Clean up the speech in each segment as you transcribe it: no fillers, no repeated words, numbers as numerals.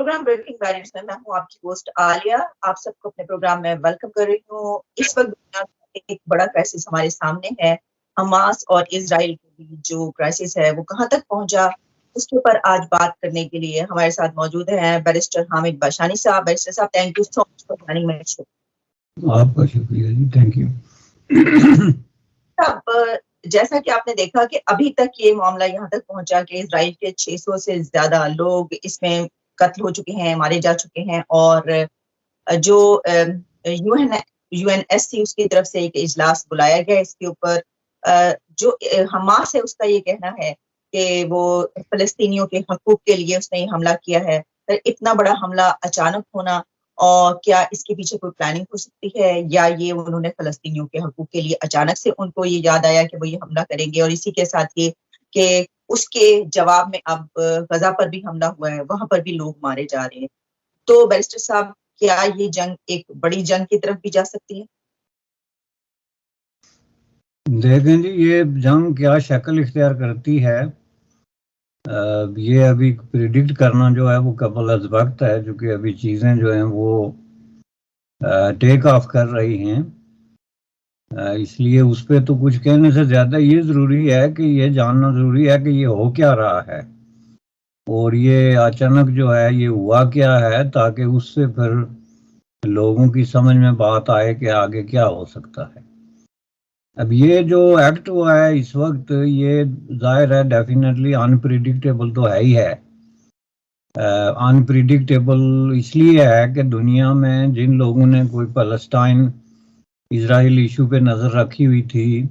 Programme breaking barriers में मैं हूँ आपकी होस्ट आलिया। आप सबको अपने प्रोग्राम में वेलकम कर रही हूँ। इस वक्त दुनिया में एक बड़ा क्राइसिस हमारे सामने है। हमास और इजराइल के बीच जो क्राइसिस है वो कहाँ तक पहुंचा, उसके ऊपर आज बात करने के लिए हमारे साथ मौजूद हैं बैरिस्टर हामिद बाशानी साहब। बैरिस्टर साहब, thank you so much for joining my show. आपका शुक्रिया जी, थैंक यू। अब जैसा कि आपने देखा कि अभी तक ये मामला यहाँ तक पहुंचा कि इजराइल के 600 से ज्यादा लोग इसमें कत्ल हो चुके हैं, मारे जा चुके हैं, और जो यूएनएससी उसकी तरफ से एक इजलास बुलाया गया इसके ऊपर। जो हमास है उसका ये कहना है कि वो फलस्तीनियों के हकूक के लिए उसने ये हमला किया है। तो इतना बड़ा हमला अचानक होना, और क्या इसके पीछे कोई प्लानिंग हो सकती है, या ये उन्होंने फलस्तीनियों के हकूक के लिए अचानक से उनको ये याद आया कि वो ये हमला करेंगे, और इसी के साथ ये कि उसके जवाब में अब गजा पर भी हमला हुआ है, वहां पर भी लोग मारे जा रहे हैं। तो बैरिस्टर साहब, क्या ये जंग एक बड़ी जंग की तरफ भी जा सकती है? देखें जी, ये जंग क्या शक्ल इख्तियार करती है, ये अभी प्रिडिक्ट करना जो है वो कबल अज वक्त है, क्योंकि अभी चीज़ें जो हैं वो टेक ऑफ कर रही हैं। इसलिए उस पर तो कुछ कहने से ज़्यादा ये ज़रूरी है कि ये जानना ज़रूरी है कि ये हो क्या रहा है और ये अचानक जो है ये हुआ क्या है, ताकि उससे फिर लोगों की समझ में बात आए कि आगे क्या हो सकता है। अब ये जो एक्ट हुआ है इस वक्त, ये जाहिर है डेफिनेटली अनप्रिडिक्टेबल तो है ही है। अनप्रिडिक्टेबल इसलिए है कि दुनिया में जिन लोगों ने कोई पैलेस्टाइन इजराइल इशू पे नज़र रखी हुई थी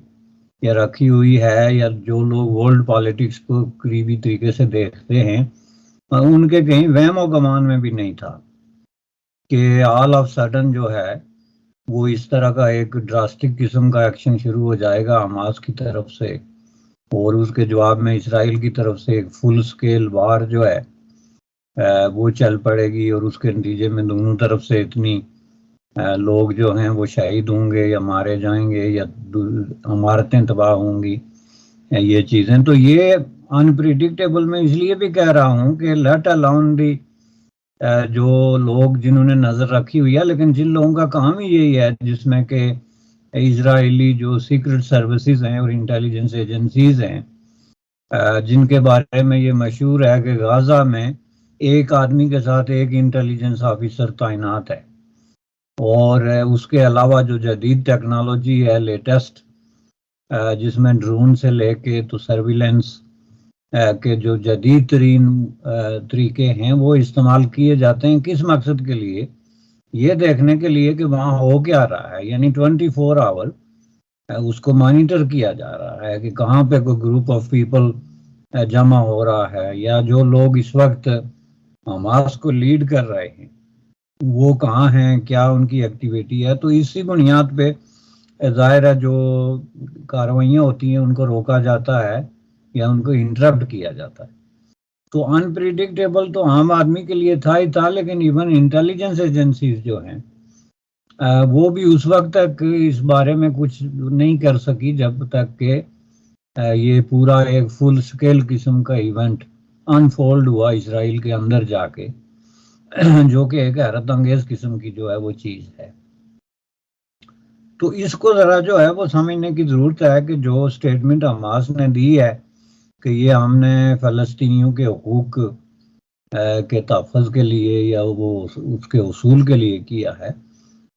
या रखी हुई है, या जो लोग वर्ल्ड पॉलिटिक्स को करीबी तरीके से देखते हैं, उनके कहीं वहमो गमान में भी नहीं था कि ऑल ऑफ सडन जो है वो इस तरह का एक ड्रास्टिक किस्म का एक्शन शुरू हो जाएगा हमास की तरफ से, और उसके जवाब में इसराइल की तरफ से एक फुल स्केल वार जो है वो चल पड़ेगी, और उसके नतीजे में दोनों तरफ से इतनी लोग जो हैं वो शहीद होंगे या मारे जाएंगे या इमारतें तबाह होंगी, ये चीज़ें। तो ये अनप्रिडिक्टेबल मैं इसलिए भी कह रहा हूँ कि लेट अलोन दी जो लोग जिन्होंने नज़र रखी हुई है, लेकिन जिन लोगों का काम ही यही है, जिसमें कि इजरायली जो सीक्रेट सर्विसेज हैं और इंटेलिजेंस एजेंसीज हैं, जिनके बारे में ये मशहूर है कि गाजा में एक आदमी के साथ एक इंटेलिजेंस ऑफिसर तैनात है, और उसके अलावा जो जदीद टेक्नोलॉजी है लेटेस्ट, जिसमें ड्रोन से लेके तो सर्विलेंस के जो जदीद तरीन तरीके हैं वो इस्तेमाल किए जाते हैं। किस मकसद के लिए? ये देखने के लिए कि वहाँ हो क्या रहा है, यानी 24 आवर उसको मॉनिटर किया जा रहा है कि कहाँ पे कोई ग्रुप ऑफ पीपल जमा हो रहा है, या जो लोग इस वक्त हमास को लीड कर रहे हैं वो कहाँ हैं, क्या उनकी एक्टिविटी है। तो इसी बुनियाद पे जाहिर है जो कार्रवाइयाँ होती हैं उनको रोका जाता है या उनको इंटरप्ट किया जाता है। तो अनप्रिडिक्टेबल तो आम आदमी के लिए था ही था, लेकिन इवन इंटेलिजेंस एजेंसीज जो हैं वो भी उस वक्त तक इस बारे में कुछ नहीं कर सकी जब तक कि ये पूरा एक फुल स्केल किस्म का इवेंट अनफोल्ड हुआ इसराइल के अंदर जाके, जो कि एक हैरत अंगेज किस्म की जो है वो चीज़ है। तो इसको ज़रा जो है वो समझने की ज़रूरत है कि जो स्टेटमेंट हमास ने दी है कि ये हमने फ़लस्तीनियों के हकूक़ के तहफ़्फ़ुज़ के लिए या वो उसके उसूल के लिए किया है,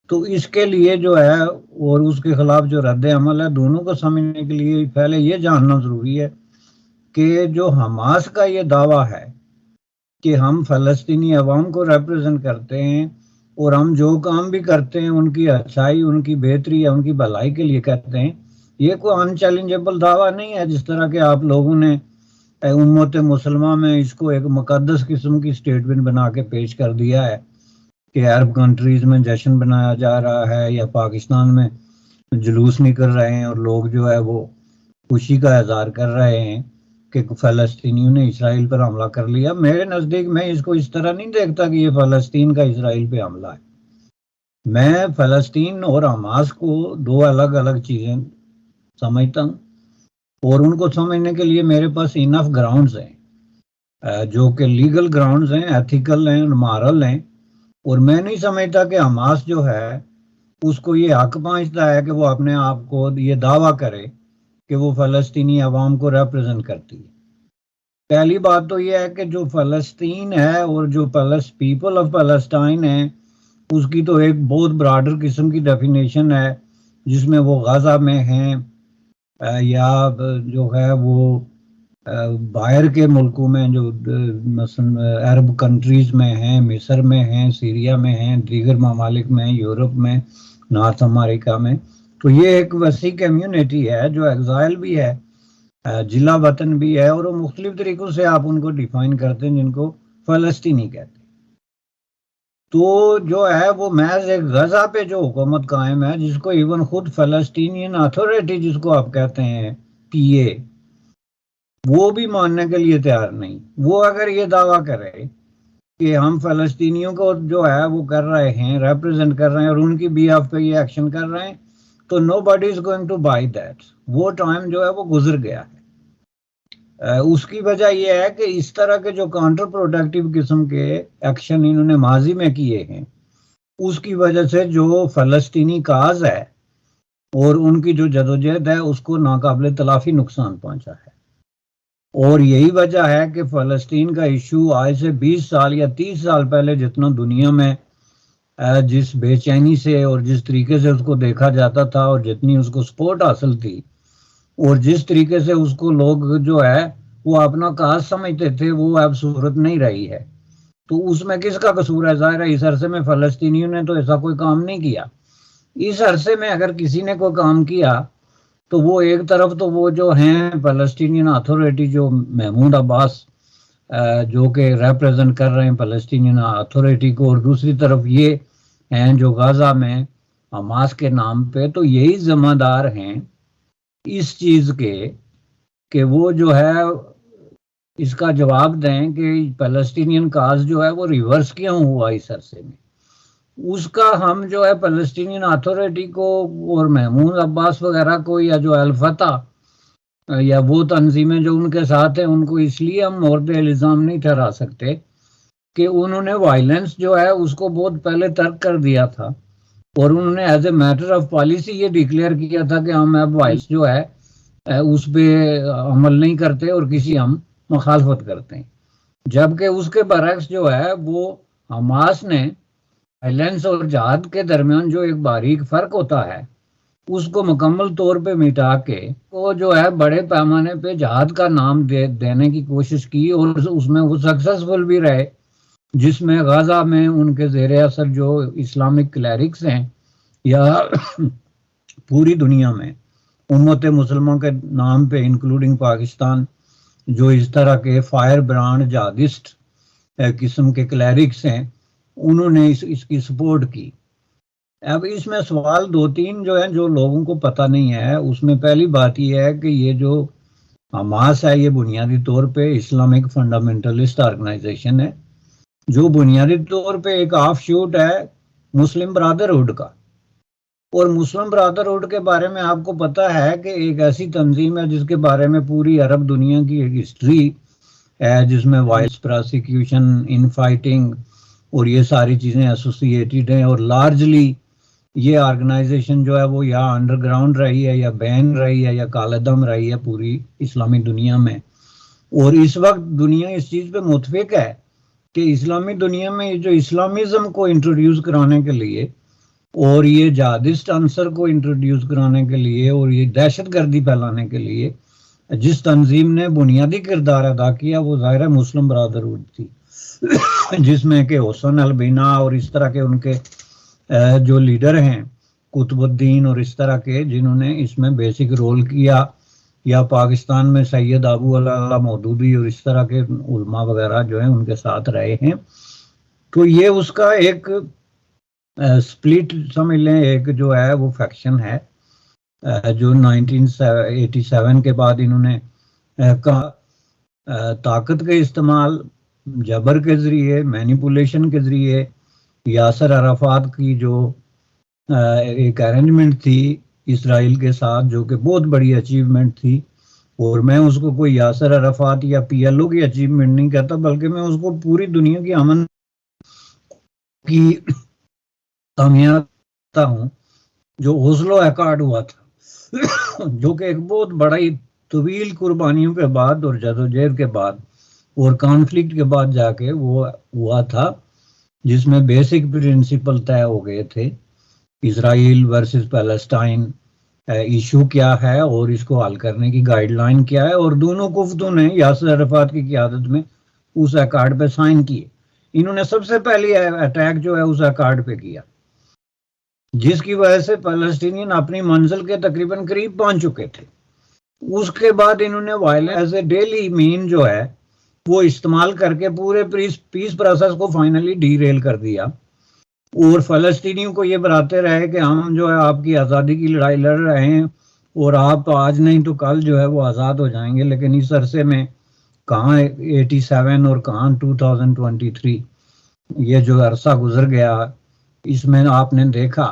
तो इसके लिए जो है और उसके ख़िलाफ़ जो रद्द अमल है, दोनों को समझने के लिए पहले ये जानना ज़रूरी है कि जो हमास का ये दावा है कि हम फ़लस्तीनी अवाम को रिप्रेजेंट करते हैं और हम जो काम भी करते हैं उनकी अच्छाई, उनकी बेहतरी या उनकी भलाई के लिए करते हैं, ये कोई अनचैलेंजेबल दावा नहीं है। जिस तरह के आप लोगों ने उम्मत मुसलमान में इसको एक मुकद्दस किस्म की स्टेटमेंट बना के पेश कर दिया है कि अरब कंट्रीज में जश्न मनाया जा रहा है या पाकिस्तान में जुलूस निकल रहे हैं और लोग जो है वो खुशी का इजहार कर रहे हैं कि फ़लस्तीनियों ने इसराइल पर हमला कर लिया। मेरे नज़दीक मैं इसको इस तरह नहीं देखता कि ये फ़लस्तीन का इसराइल पे हमला है। मैं फ़लस्तीन और हमास को दो अलग अलग चीज़ें समझता हूँ, और उनको समझने के लिए मेरे पास इनफ ग्राउंड्स हैं। जो कि लीगल ग्राउंड्स हैं, एथिकल हैं और मॉरल हैं। और मैं नहीं समझता कि हमास जो है उसको ये हक पहुंचता है कि वो अपने आप को ये दावा करे कि वो फ़लस्तीनी अवाम को रिप्रेजेंट करती है। पहली बात तो ये है कि जो फ़लस्तीन है और जो पीपल ऑफ पैलेस्टाइन है उसकी तो एक बहुत ब्रॉडर किस्म की डेफिनेशन है, जिसमें वो गाजा में हैं या जो है वो बाहर के मुल्कों में जो मसलन अरब कंट्रीज में हैं, मिस्र में हैं, सीरिया में हैं, दीगर ममालिक में, यूरोप में, नॉर्थ अमेरिका में। तो ये एक वसी कम्युनिटी है जो एग्जाइल भी है, जिला वतन भी है, और वो मुख्तलिफ तरीकों से आप उनको डिफाइन करते हैं, जिनको फ़लस्तीनी कहते हैं। तो जो है वो महज एक गजा पे जो हुकूमत कायम है, जिसको इवन खुद फ़लस्तीनियन अथॉरिटी जिसको आप कहते हैं PA, वो भी मानने के लिए तैयार नहीं। वो अगर ये दावा करे कि हम फ़लस्तीनियों को जो है वो कर रहे हैं, रिप्रेजेंट कर रहे हैं और उनकी बिहाफ पे ये एक्शन कर रहे हैं, तो nobody is going to buy that. वो टाइम जो है वो गुजर गया है। उसकी वजह यह है कि इस तरह के जो काउंटर प्रोडक्टिव किस्म के एक्शन इन्होंने माजी में किए हैं, उसकी वजह से जो फ़लस्तीनी काज है और उनकी जो जदोजहद है उसको नाकाबिले तलाफी नुकसान पहुंचा है। और यही वजह है कि फ़लस्तीन का इशू आज से 20 साल या 30 साल पहले जितना दुनिया में जिस बेचैनी से और जिस तरीके से उसको देखा जाता था और जितनी उसको सपोर्ट हासिल थी और जिस तरीके से उसको लोग जो है वो अपना काज समझते थे, वो अब सूरत नहीं रही है। तो उसमें किसका कसूर है? जाहिर है इस अरसे में फ़लस्तीनियों ने तो ऐसा कोई काम नहीं किया। इस अरसे में अगर किसी ने कोई काम किया तो वो एक तरफ तो वो जो हैं फ़लस्तीनियन अथॉरिटी, जो महमूद अब्बास जो कि रिप्रेजेंट कर रहे हैं फ़लस्तीनियन अथॉरिटी को, और दूसरी तरफ ये हैं जो गाजा में हमास के नाम पे, तो यही जिम्मेदार हैं इस चीज़ के कि वो जो है इसका जवाब दें कि फ़लस्तीनियन काज जो है वो रिवर्स क्यों हुआ इस अरसे में। उसका हम जो है फ़लस्तीनियन अथॉरिटी को और महमूद अब्बास वगैरह को, या जो अल-फतह या वो तंजीमें जो उनके साथ हैं, उनको इसलिए हम मोर्द इल्ज़ाम नहीं ठहरा सकते कि उन्होंने वायलेंस जो है उसको बहुत पहले तर्क कर दिया था और उन्होंने as a matter of policy ये डिक्लेयर किया था कि हम अब वायलेंस जो है उस पर अमल नहीं करते और किसी हम मुखालफत करते हैं। जबकि उसके बरक्स जो है वो हमास ने वायलेंस और जहाद के दरमियान जो एक बारीक फ़र्क होता है उसको मुकम्मल तौर पे मिटा के वो जो है बड़े पैमाने पे जहाद का नाम देने की कोशिश की और उसमें वो सक्सेसफुल भी रहे, जिसमें गाजा में उनके ज़ेरे असर जो इस्लामिक क्लैरिक्स हैं या पूरी दुनिया में उम्मत मुसलमान के नाम पे इंक्लूडिंग पाकिस्तान जो इस तरह के फायर ब्रांड जहादिस्ट किस्म के क्लैरिक्स हैं, उन्होंने इसकी सपोर्ट की। अब इसमें सवाल 2-3 जो है जो लोगों को पता नहीं है, उसमें पहली बात यह है कि ये जो हमास है ये बुनियादी तौर पे इस्लामिक फंडामेंटलिस्ट ऑर्गेनाइजेशन है, जो बुनियादी तौर पे एक ऑफ शूट है मुस्लिम ब्रदरहुड का। और मुस्लिम ब्रदरहुड के बारे में आपको पता है कि एक ऐसी तंजीम है जिसके बारे में पूरी अरब दुनिया की एक हिस्ट्री है, जिसमें वाइस प्रोसिक्यूशन, इन फाइटिंग और ये सारी चीज़ें एसोसिएटेड हैं। और लार्जली ये ऑर्गेनाइजेशन जो है वो या अंडरग्राउंड रही है या बैन रही है या कालेदम रही है पूरी इस्लामी दुनिया में। और इस वक्त दुनिया इस चीज़ पे मुतफिक है कि इस्लामी दुनिया में जो इस्लामिज़म को इंट्रोड्यूस कराने के लिए और ये जहादिस्ट आंसर को इंट्रोड्यूस कराने के लिए और ये दहशत गर्दी फैलाने के लिए जिस तंजीम ने बुनियादी किरदार अदा किया वो ज़ाहिर है मुस्लिम ब्रदरहुड थी, जिसमें कि हुसैन अल-बना और इस तरह के उनके जो लीडर हैं कुतुबुद्दीन और इस तरह के, जिन्होंने इसमें बेसिक रोल किया, या पाकिस्तान में सैयद अबू अला मौदूदी और इस तरह के उलमा वगैरह जो हैं उनके साथ रहे हैं। तो ये उसका एक स्प्लिट समझ लें, एक जो है वो फैक्शन है जो 1987 के बाद इन्होंने ताकत के इस्तेमाल, जबर के ज़रिए, मैनिपुलेशन के ज़रिए, यासर अराफात की जो एक अरेंजमेंट थी इसराइल के साथ जो कि बहुत बड़ी अचीवमेंट थी, और मैं उसको कोई यासर अराफात या पीएलओ की अचीवमेंट नहीं कहता, बल्कि मैं उसको पूरी दुनिया की अमन की कामयाबी हूँ। जो ओस्लो अकॉर्ड हुआ था जो कि एक बहुत बड़ा ही तवील कुर्बानियों के बाद और जदोजहद के बाद और कॉन्फ्लिक्ट के बाद जाके वो हुआ था, जिसमें बेसिक प्रिंसिपल तय हो गए थे। इजराइल वर्सेस पैलेस्टाइन इशू क्या है और इसको हल करने की गाइडलाइन क्या है, और दोनों कुफ्तों ने यासर अराफात की क़यादत में उस अकॉर्ड पे साइन किए। इन्होंने सबसे पहले अटैक जो है उस अकॉर्ड पे किया, जिसकी वजह से पैलेस्टीनियन अपनी मंजिल के तकरीबन करीब पहुंच चुके थे। उसके बाद इन्होंने violence as a daily mean जो है वो इस्तेमाल करके पूरे पीस प्रोसेस को फाइनली डीरेल कर दिया, और फलस्तीनियों को ये बताते रहे कि हम जो है आपकी आज़ादी की लड़ाई लड़ रहे हैं और आप आज नहीं तो कल जो है वो आज़ाद हो जाएंगे। लेकिन इस अरसे में कहाँ 87 और कहाँ 2023 ये जो अरसा गुजर गया, इसमें आपने देखा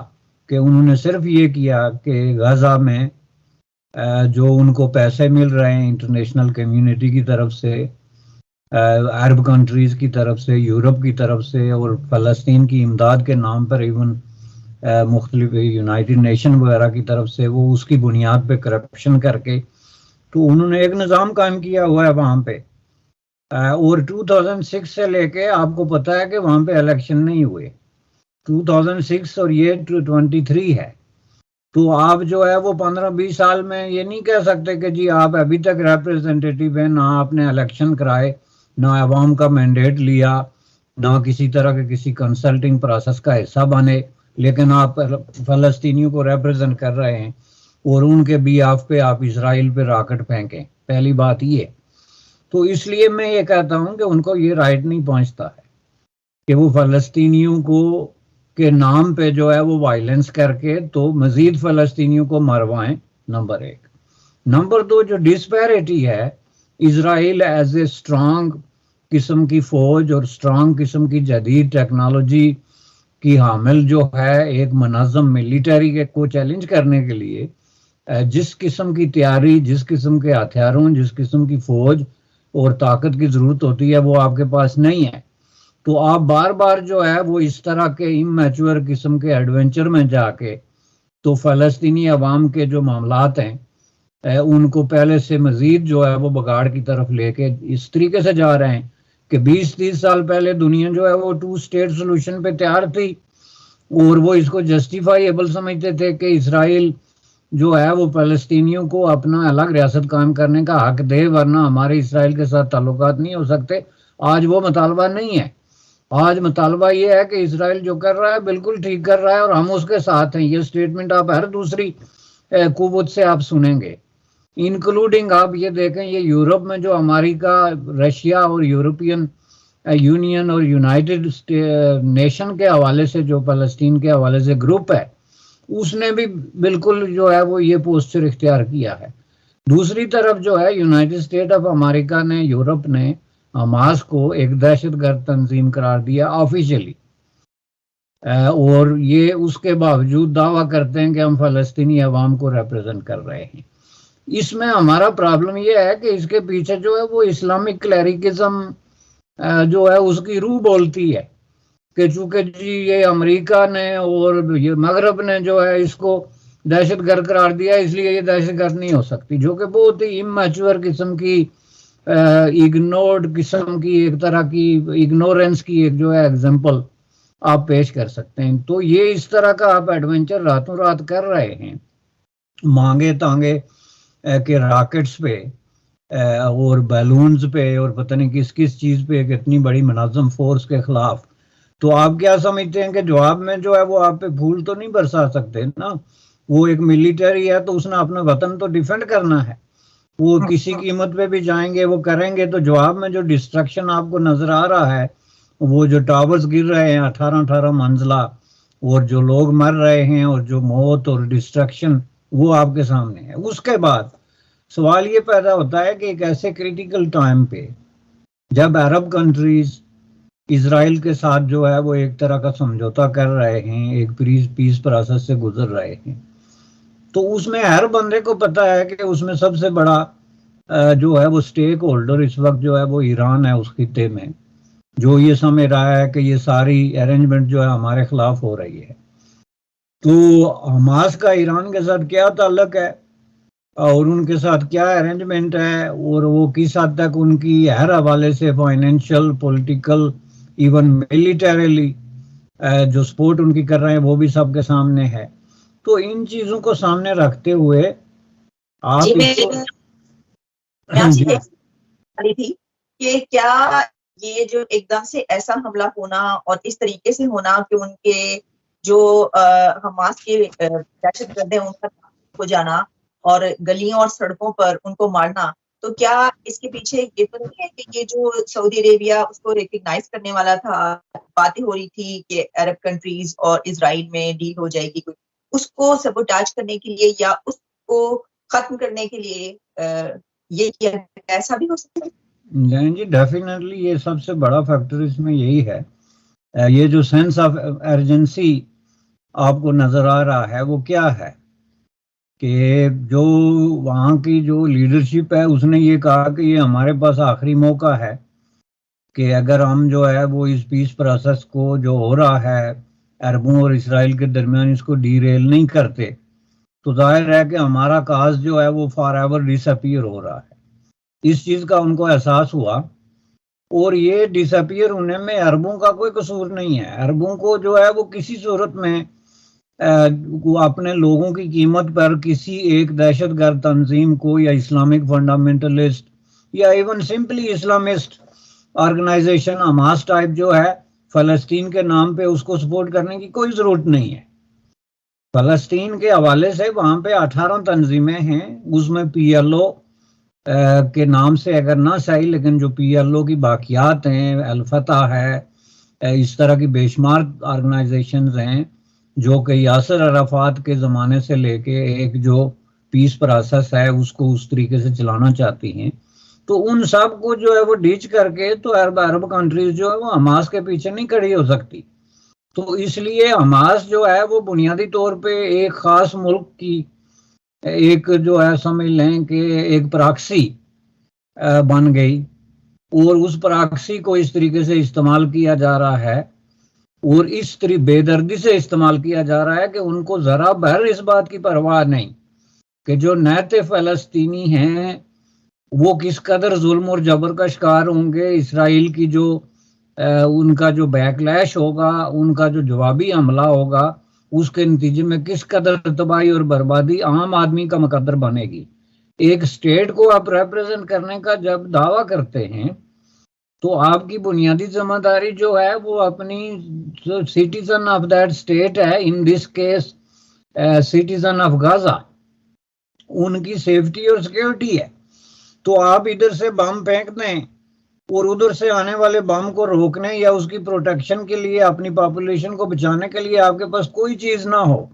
कि उन्होंने सिर्फ ये किया कि गाजा में जो उनको पैसे मिल रहे हैं इंटरनेशनल कम्युनिटी की तरफ से, अरब कंट्रीज़ की तरफ से, यूरोप की तरफ से, और फ़लस्तीन की इमदाद के नाम पर इवन मुख्तलिफ यूनाइटेड नेशन वगैरह की तरफ से, वो उसकी बुनियाद पे करप्शन करके तो उन्होंने एक निज़ाम कायम किया हुआ है वहाँ पे। और 2006 से लेके आपको पता है कि वहाँ पे इलेक्शन नहीं हुए, 2006 और ये 23 है। तो आप जो है वो 15-20 साल में ये नहीं कह सकते कि जी आप अभी तक रिप्रेजेंटेटिव हैं, ना आपने इलेक्शन कराए, ना अवाम का मैंडेट लिया, ना किसी तरह के किसी कंसल्टिंग प्रोसेस का हिस्सा बने, लेकिन आप फ़लस्तीनियों को रिप्रेजेंट कर रहे हैं और उनके बिहाफ पे आप इसराइल पे रॉकेट फेंकें। पहली बात ये। तो इसलिए मैं ये कहता हूँ कि उनको ये राइट नहीं पहुँचता है कि वो फ़लस्तीनियों को के नाम पे जो है वो वायलेंस करके तो मजीद फ़लस्तीनियों को मरवाएं, नंबर एक। नंबर दो, जो डिस्पैरिटी है, इसराइल एज ए स्ट्रांग किस्म की फौज और स्ट्रांग किस्म की जदीद टेक्नोलॉजी की हामिल जो है एक मुनज़्ज़म मिलिट्री के को चैलेंज करने के लिए जिस किस्म की तैयारी, जिस किस्म के हथियारों, जिस किस्म की फौज और ताकत की ज़रूरत होती है वो आपके पास नहीं है। तो आप बार बार जो है वो इस तरह के इमैच्योर किस्म के एडवेंचर में जाके तो फ़लस्तीनी अवाम के जो मामलात हैं उनको पहले से मजीद जो है वो बगाड़ की तरफ लेके इस तरीके से जा रहे हैं कि 20-30 साल पहले दुनिया जो है वो 2 स्टेट सोल्यूशन पे तैयार थी और वो इसको जस्टिफाइबल समझते थे कि इसराइल जो है वो फ़लस्तीनियों को अपना अलग रियासत कायम करने का हक दे, वरना हमारे इसराइल के साथ ताल्लुकात नहीं हो सकते। आज वो मुतालबा नहीं है। आज मुतालबा ये है कि इसराइल जो कर रहा है बिल्कुल ठीक कर रहा है और हम उसके साथ हैं। ये स्टेटमेंट आप हर दूसरी कुव्वत से आप सुनेंगे, इंक्लूडिंग आप ये देखें ये यूरोप में जो अमेरिका, रशिया और यूरोपियन यूनियन और यूनाइटेड नेशन के हवाले से जो फ़लस्तीन के हवाले से ग्रुप है, उसने भी बिल्कुल जो है वो ये पोस्चर इख्तियार किया है। दूसरी तरफ जो है यूनाइटेड स्टेट ऑफ अमेरिका ने, यूरोप ने हमास को एक दहशतगर्द तंजीम करार दिया ऑफिशियली, और ये उसके बावजूद दावा करते हैं कि हम फ़लस्तीनी अवाम को रिप्रेजेंट कर रहे हैं। इसमें हमारा प्रॉब्लम ये है कि इसके पीछे जो है वो इस्लामिक क्लैरिकिज्म जो है उसकी रूह बोलती है कि चूंकि जी ये अमेरिका ने और ये मगरब ने जो है इसको दहशतगर्द करार दिया इसलिए ये दहशतगर्द नहीं हो सकती, जो कि बहुत ही इमैच्योर किस्म की इग्नोर्ड किस्म की एक तरह की इग्नोरेंस की एक जो है एग्जांपल आप पेश कर सकते हैं। तो ये इस तरह का आप एडवेंचर रातों रात कर रहे हैं, मांगे तांगे के रॉकेट्स पे और बैलून्स पे और पता नहीं किस किस चीज़ पे एक इतनी बड़ी मुनज़्ज़म फोर्स के खिलाफ। तो आप क्या समझते हैं कि जवाब में जो है वो आप पे फूल तो नहीं बरसा सकते ना। वो एक मिलिट्री है तो उसने अपना वतन तो डिफेंड करना है, वो किसी कीमत पे भी जाएंगे, वो करेंगे। तो जवाब में जो डिस्ट्रक्शन आपको नजर आ रहा है, वो जो टावर्स गिर रहे हैं 18-18 मंजिला और जो लोग मर रहे हैं और जो मौत और डिस्ट्रक्शन वो आपके सामने है। उसके बाद सवाल ये पैदा होता है कि एक ऐसे क्रिटिकल टाइम पे जब अरब कंट्रीज इसराइल के साथ जो है वो एक तरह का समझौता कर रहे हैं, एक पीस प्रोसेस से गुजर रहे हैं, तो उसमें हर बंदे को पता है कि उसमें सबसे बड़ा जो है वो स्टेक होल्डर इस वक्त जो है वो ईरान है उस खित्ते में, जो ये समझ रहा है कि ये सारी अरेंजमेंट जो है हमारे खिलाफ हो रही है। तो हमास का ईरान के साथ क्या ताल्लुक है और उनके साथ क्या अरेंजमेंट है और वो किस हद तक उनकी हर हवाले से फाइनेंशियल, पॉलिटिकल, इवन मिलिटरीली जो सपोर्ट उनकी कर रहे हैं वो भी सबके सामने है। तो इन चीजों को सामने रखते हुए जी आप मैं इसको आपसे जी रही थी कि क्या ये जो एकदम से ऐसा हमला होना और इस तरीके से होना कि उनके जो हमास के दहशतगर्द हैं उनका हो जाना और गलियों और सड़कों पर उनको मारना, तो क्या इसके पीछे ये तो नहीं है कि ये जो सऊदी अरेबिया उसको रिकग्नाइज करने वाला था, बातें हो रही थी कि अरब कंट्रीज और इजराइल में डील हो जाएगी कोई, उसको सबोटाज करने के लिए या उसको खत्म करने के लिए ये किया, ऐसा भी हो सकता है? नहीं जी, डेफिनेटली ये सबसे बड़ा फैक्टर इसमें यही है। ये जो सेंस ऑफ अर्जेंसी आपको नजर आ रहा है वो क्या है कि जो वहाँ की जो लीडरशिप है उसने ये कहा कि ये हमारे पास आखिरी मौका है कि अगर हम जो है वो इस पीस प्रोसेस को जो हो रहा है अरबों और इसराइल के दरमियान इसको डीरेल नहीं करते तो जाहिर है कि हमारा काज जो है वो फॉर एवर डिसअपीयर हो रहा है। इस चीज का उनको एहसास हुआ और ये डिसअपीयर होने में अरबों का कोई कसूर नहीं है। अरबों को जो है वो किसी सूरत में वो अपने लोगों की कीमत पर किसी एक दहशतगर्द तंजीम को या इस्लामिक फंडामेंटलिस्ट या even simply Islamist organisation Hamas type जो है फलस्तीन के नाम पे उसको सपोर्ट करने की कोई जरूरत नहीं है। फलस्तीन के हवाले से वहां पे 18 तंजीमें हैं, उसमें पीएलओ के नाम से अगर ना सही लेकिन जो पीएलओ की बाकियात हैं, अल-फतह है, इस तरह की बेशुमार ऑर्गेनाइजेशंस हैं जो कि यासर अराफात के ज़माने से लेके एक जो पीस प्रोसेस है उसको उस तरीके से चलाना चाहती हैं। तो उन सब को जो है वो डीच करके तो अरब कंट्रीज जो है वो हमास के पीछे नहीं खड़ी हो सकती। तो इसलिए हमास जो है वो बुनियादी तौर पे एक खास मुल्क की एक जो है समझ लें कि एक प्रॉक्सी बन गई और उस प्रॉक्सी को इस तरीके से इस्तेमाल किया जा रहा है और इस बेदर्दी से इस्तेमाल किया जा रहा है कि उनको जरा भर इस बात की परवाह नहीं कि जो नैते फलस्तीनी हैं वो किस कदर जुल्म और जबर का शिकार होंगे। इसराइल की जो उनका जो बैकलैश होगा, उनका जो जवाबी हमला होगा, उसके नतीजे में किस कदर तबाही और बर्बादी आम आदमी का मुकद्दर बनेगी। एक स्टेट को आप रिप्रेजेंट करने का जब दावा करते हैं तो आपकी बुनियादी जिम्मेदारी जो है वो अपनी सिटीजन ऑफ दैट स्टेट है, in this case citizen of Gaza, उनकी सेफ्टी और सिक्योरिटी है। तो आप इधर से बम फेंक दें और उधर से आने वाले बम को रोकने या उसकी प्रोटेक्शन के लिए अपनी पॉपुलेशन को बचाने के लिए आपके पास कोई चीज ना हो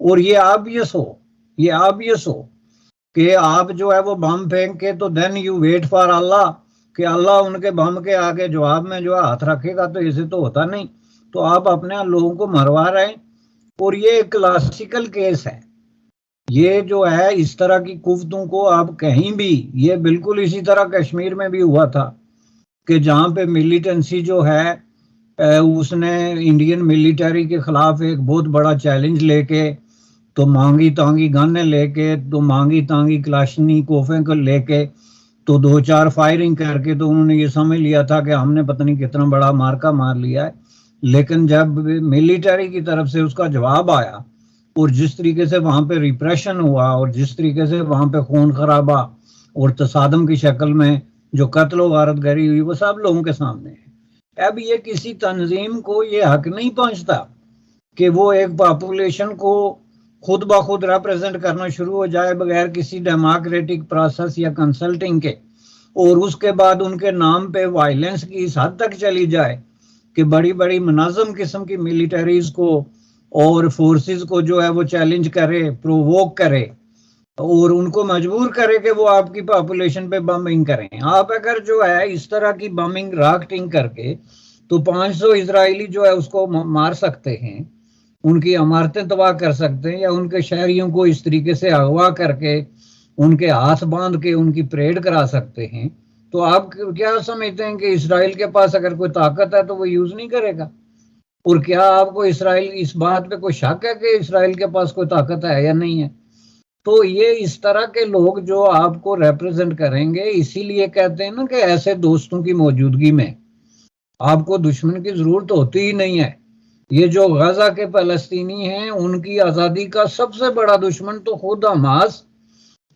और ये ऑब्वियस हो कि आप जो है वो बम फेंक के तो देन यू वेट फॉर अल्लाह कि अल्लाह उनके बम के आगे जवाब में जो है हाथ रखेगा, तो ऐसे तो होता नहीं। तो आप अपने लोगों को मरवा रहे हैं और ये एक क्लासिकल केस है। ये जो है इस तरह की कुफ्तों को आप कहीं भी, ये बिल्कुल इसी तरह कश्मीर में भी हुआ था कि जहाँ पे मिलिटेंसी जो है उसने इंडियन मिलिट्री के खिलाफ एक बहुत बड़ा चैलेंज लेके तो मांगी तांगी गन लेके तो मांगी तांगी क्लाशनी कोफे को लेके तो 2-4 फायरिंग करके तो उन्होंने ये समझ लिया था कि हमने पता नहीं कितना बड़ा मार्का मार लिया है। लेकिन जब मिलिट्री की तरफ से उसका जवाब आया और जिस तरीके से वहां पे रिप्रेशन हुआ और जिस तरीके से वहां पे खून खराबा और तसादम की शक्ल में जो कत्ल वारतगरी हुई वो सब लोगों के सामने है। अब ये किसी तंजीम को ये हक नहीं पहुंचता कि वो एक पॉपुलेशन को खुद ब खुद रिप्रेजेंट करना शुरू हो जाए बगैर किसी डेमोक्रेटिक प्रोसेस या कंसल्टिंग के, और उसके बाद उनके नाम पे वायलेंस की इस हद तक चली जाए कि बड़ी बड़ी मुनाज़म किस्म की मिलिटरीज को और फोर्सेस को जो है वो चैलेंज करे, प्रोवोक करे और उनको मजबूर करे कि वो आपकी पॉपुलेशन पे बमिंग करें। आप अगर जो है इस तरह की बमिंग रॉकेटिंग करके तो 500 इजरायली जो है उसको मार सकते हैं, उनकी इमारतें तबाह कर सकते हैं या उनके शहरियों को इस तरीके से अगवा करके उनके हाथ बांध के उनकी परेड करा सकते हैं, तो आप क्या समझते हैं कि इसराइल के पास अगर कोई ताकत है तो वो यूज नहीं करेगा? और क्या आपको इसराइल इस बात पे कोई शक है कि इसराइल के पास कोई ताकत है या नहीं है? तो ये इस तरह के लोग जो आपको रिप्रेजेंट करेंगे, इसीलिए कहते हैं ना कि ऐसे दोस्तों की मौजूदगी में आपको दुश्मन की जरूरत होती ही नहीं है। ये जो गाजा के फलस्तीनी हैं, उनकी आजादी का सबसे बड़ा दुश्मन तो खुद हमास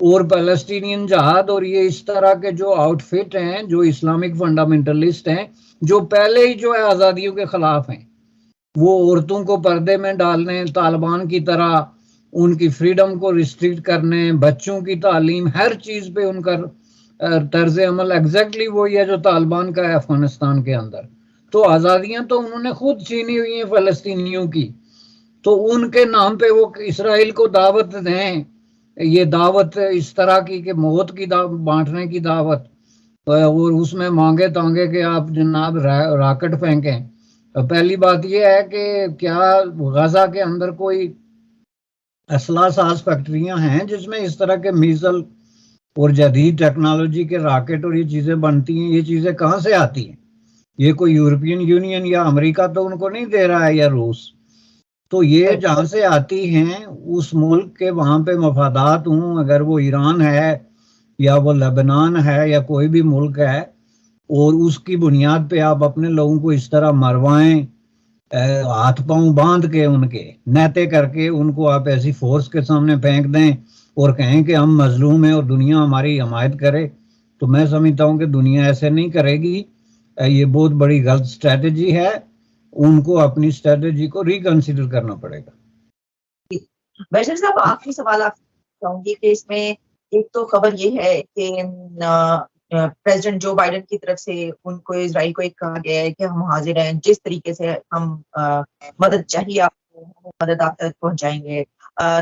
और पैलेस्टीनियन जहाद और ये इस तरह के जो आउटफिट हैं, जो इस्लामिक फंडामेंटलिस्ट हैं, जो पहले ही जो है आजादियों के खिलाफ हैं। वो औरतों को पर्दे में डालने, तालिबान की तरह उनकी फ्रीडम को रिस्ट्रिक्ट करने, बच्चों की तालीम, हर चीज पे उनका तर्ज अमल एग्जैक्टली वही है जो तालिबान का है अफगानिस्तान के अंदर। तो आजादियां तो उन्होंने खुद छीनी हुई हैं फलस्तीनियों की, तो उनके नाम पे वो इसराइल को दावत दें, ये दावत इस तरह की कि मौत की बांटने की दावत, और उसमें मांगे तांगे कि आप जनाब राकेट फेंकें। पहली बात यह है कि क्या गाजा के अंदर कोई असला साज फैक्ट्रियां हैं जिसमें इस तरह के मीजल और जदीद टेक्नोलॉजी के रॉकेट और ये चीजें बनती हैं? ये चीजें कहाँ से आती हैं? ये कोई यूरोपियन यूनियन या अमेरिका तो उनको नहीं दे रहा है, या रूस। तो ये जहां से आती हैं उस मुल्क के वहां पे मफादात हूँ, अगर वो ईरान है या वो लेबनान है या कोई भी मुल्क है, और उसकी बुनियाद पे आप अपने लोगों को इस तरह मरवाएं, हाथ पांव बांध के उनके नहते करके उनको आप ऐसी फोर्स के सामने फेंक दें और कहें कि हम मजलूम हैं और दुनिया हमारी हमायत करे, तो मैं समझता हूं कि दुनिया ऐसे नहीं करेगी। ये बहुत बड़ी गलत स्ट्रेटेजी है, उनको अपनी स्ट्रेटेजी को रिकंसिडर करना पड़ेगा। बैशर साहब, आखिरी सवाल आप चाहूंगी कि इसमें एक तो खबर ये है कि प्रेसिडेंट जो बाइडेन की तरफ से उनको इजराइल को एक कहा गया है कि हम हाजिर हैं, जिस तरीके से हम मदद चाहिए आपको, हम मदद आप तक पहुंचाएंगे।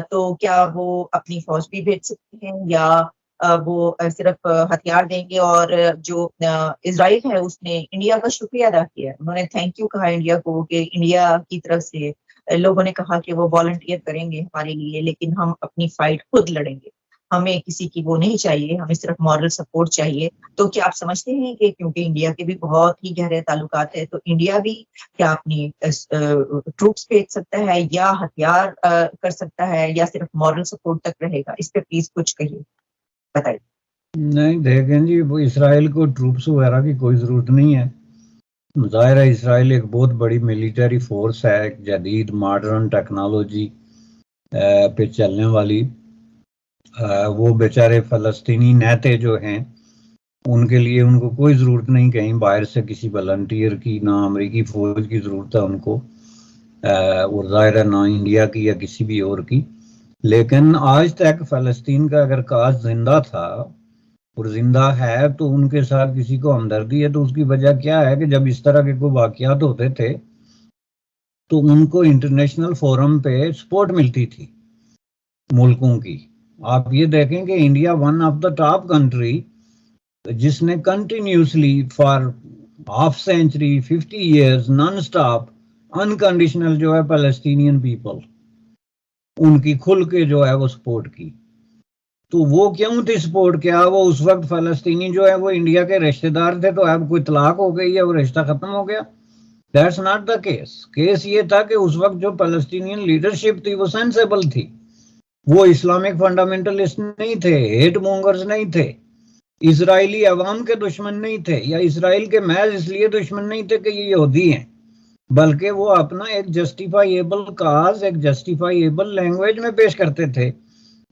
तो क्या वो अपनी फौज भी भेज सकते हैं या वो सिर्फ हथियार देंगे? और जो इजराइल है उसने इंडिया का शुक्रिया अदा किया, उन्होंने थैंक यू कहा इंडिया को कि इंडिया की तरफ से लोगों ने कहा कि वो वॉलंटियर करेंगे हमारे लिए, लेकिन हम अपनी फाइट खुद लड़ेंगे, हमें किसी की वो नहीं चाहिए, हमें सिर्फ मॉरल सपोर्ट चाहिए। तो क्या आप समझते हैं कि क्योंकि इंडिया के भी बहुत ही गहरे ताल्लुकात है, तो इंडिया भी क्या अपनी ट्रूप्स भेज सकता है या हथियार कर सकता है या सिर्फ मॉरल सपोर्ट तक रहेगा? इस पे प्लीज कुछ कहिए, बताइए। नहीं देखें जी, वो इसराइल को ट्रूप्स वगैरह की कोई जरूरत नहीं है। जाहिर है इसराइल एक बहुत बड़ी मिलिट्री फोर्स है, एक जदीद मॉडर्न टेक्नोलॉजी पे चलने वाली। वो बेचारे फलस्तीनी नेते जो हैं उनके लिए उनको कोई ज़रूरत नहीं कहीं बाहर से किसी वॉलंटियर की, ना अमेरिकी फौज की ज़रूरत है उनको, और ज़ाहिर है ना इंडिया की या किसी भी और की। लेकिन आज तक फ़लस्तीन का अगर काज जिंदा था और जिंदा है तो उनके साथ किसी को हमदर्दी है, तो उसकी वजह क्या है कि जब इस तरह के कोई वाक़यात होते थे तो उनको इंटरनेशनल फोरम पे सपोर्ट मिलती थी मुल्कों की। आप ये देखें कि India one of the top country जिसने continuously for half century 50 years non stop unconditional जो है पैलेस्टीनियन पीपल उनकी खुल के जो है वो सपोर्ट की। तो वो क्यों थी सपोर्ट? क्या वो उस वक्त फलस्तीनी जो है वो इंडिया के रिश्तेदार थे तो अब कोई तलाक हो गई है, वो रिश्ता खत्म हो गया? That's not the case. Case ये था कि उस वक्त जो पैलेस्टीनियन लीडरशिप थी वो सेंसेबल थी, वो इस्लामिक फंडामेंटलिस्ट नहीं थे, हेट मोंगर्स नहीं थे, इजरायली अवाम के दुश्मन नहीं थे, या इसराइल के महज इसलिए दुश्मन नहीं थे कि ये यहूदी हैं, बल्कि वो अपना एक जस्टिफाइएबल काज, एक जस्टिफाइएबल लैंग्वेज में पेश करते थे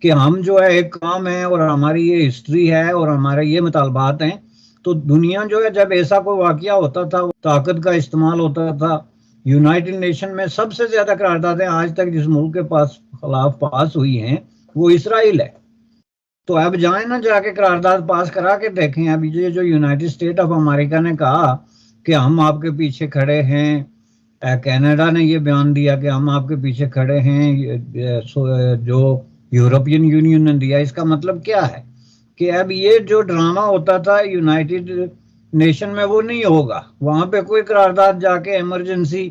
कि हम जो है एक काम है और हमारी ये हिस्ट्री है और हमारे ये मुतालबात हैं। तो दुनिया जो है जब ऐसा कोई वाकया होता था, ताकत का इस्तेमाल होता था। यूनाइटेड नेशन में सबसे ज्यादा करारदादें आज तक जिस मुल्क के खिलाफ पास हुई हैं वो इसराइल है। तो अब जाए ना जाके करारदाद पास करा के देखें। अभी जो यूनाइटेड स्टेट ऑफ अमेरिका ने कहा कि हम आपके पीछे खड़े हैं, कनाडा ने ये बयान दिया कि हम आपके पीछे खड़े हैं, जो यूरोपियन यूनियन ने दिया, इसका मतलब क्या है कि अब ये जो ड्रामा होता था यूनाइटेड नेशन में वो नहीं होगा। वहां पे कोई करारदाद जाके इमरजेंसी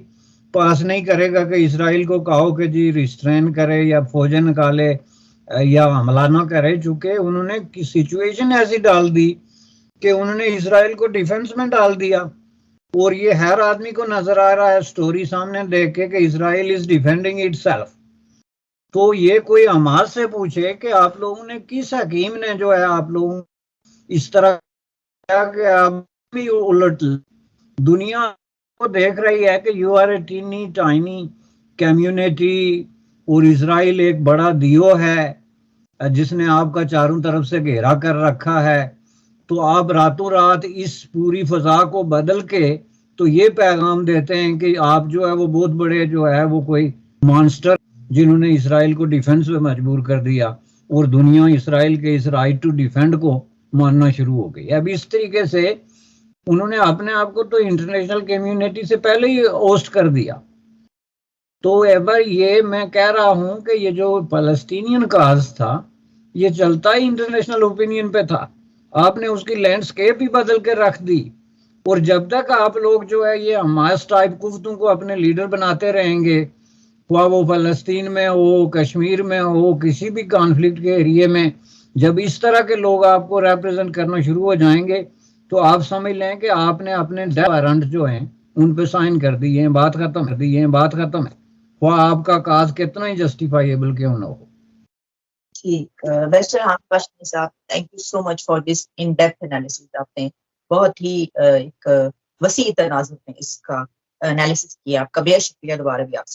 पास नहीं करेगा कि इसराइल को कहो कि जी रिस्ट्रेन करे या फौजें निकाले या हमला ना करे, चूंकि उन्होंने सिचुएशन ऐसी डाल दी कि उन्होंने इसराइल को डिफेंस में डाल दिया। और ये हर आदमी को नजर आ रहा है स्टोरी सामने देख के कि इसराइल इज डिफेंडिंग इटसेल्फ। तो ये कोई हमास से पूछे कि आप लोगों ने, किस हकीम ने जो है आप लोगों इस तरह कि आप भी उलट, दुनिया को देख रही है कि you are a teeny tiny community और इसराइल एक बड़ा दियो है जिसने आपका चारों तरफ से घेरा कर रखा है। तो आप रातों रात इस पूरी फजा को बदल के तो ये पैगाम देते हैं कि आप जो है वो बहुत बड़े जो है वो कोई मॉन्स्टर जिन्होंने इसराइल को डिफेंस में मजबूर कर दिया, और दुनिया इसराइल के इस राइट टू डिफेंड को मानना शुरू हो गई। अब इस तरीके से उन्होंने अपने आप को तो इंटरनेशनल कम्युनिटी से पहले ही होस्ट कर दिया। तो एवर ये मैं कह रहा हूं कि ये जो पैलेस्टीनियन काज था ये चलता ही इंटरनेशनल ओपिनियन पे था। आपने उसकी लैंडस्केप ही बदल के रख दी। और जब तक आप लोग जो है ये हमास टाइप कुफ्तों को अपने लीडर बनाते रहेंगे, वो फलस्तीन में हो, कश्मीर में हो, किसी भी कॉन्फ्लिक्ट के एरिए में, जब इस तरह के लोग आपको रिप्रेजेंट करना शुरू हो जाएंगे तो आप समझ लें कि आपने अपने डेथ वारंट जो हैं उन पे साइन कर दिए हैं, बात खत्म कर दी है, बात खत्म है। वो आपका काज कितना ही जस्टिफाइबल क्यों ना हो। ठीक, बैरिस्टर आकाश साहब, thank you so much for this in depth analysis. आपने बहुत ही एक वसी तनाजुर में इसका एनालिसिस किया। आपका बेहद शुक्रिया। दोबारा भी आपसे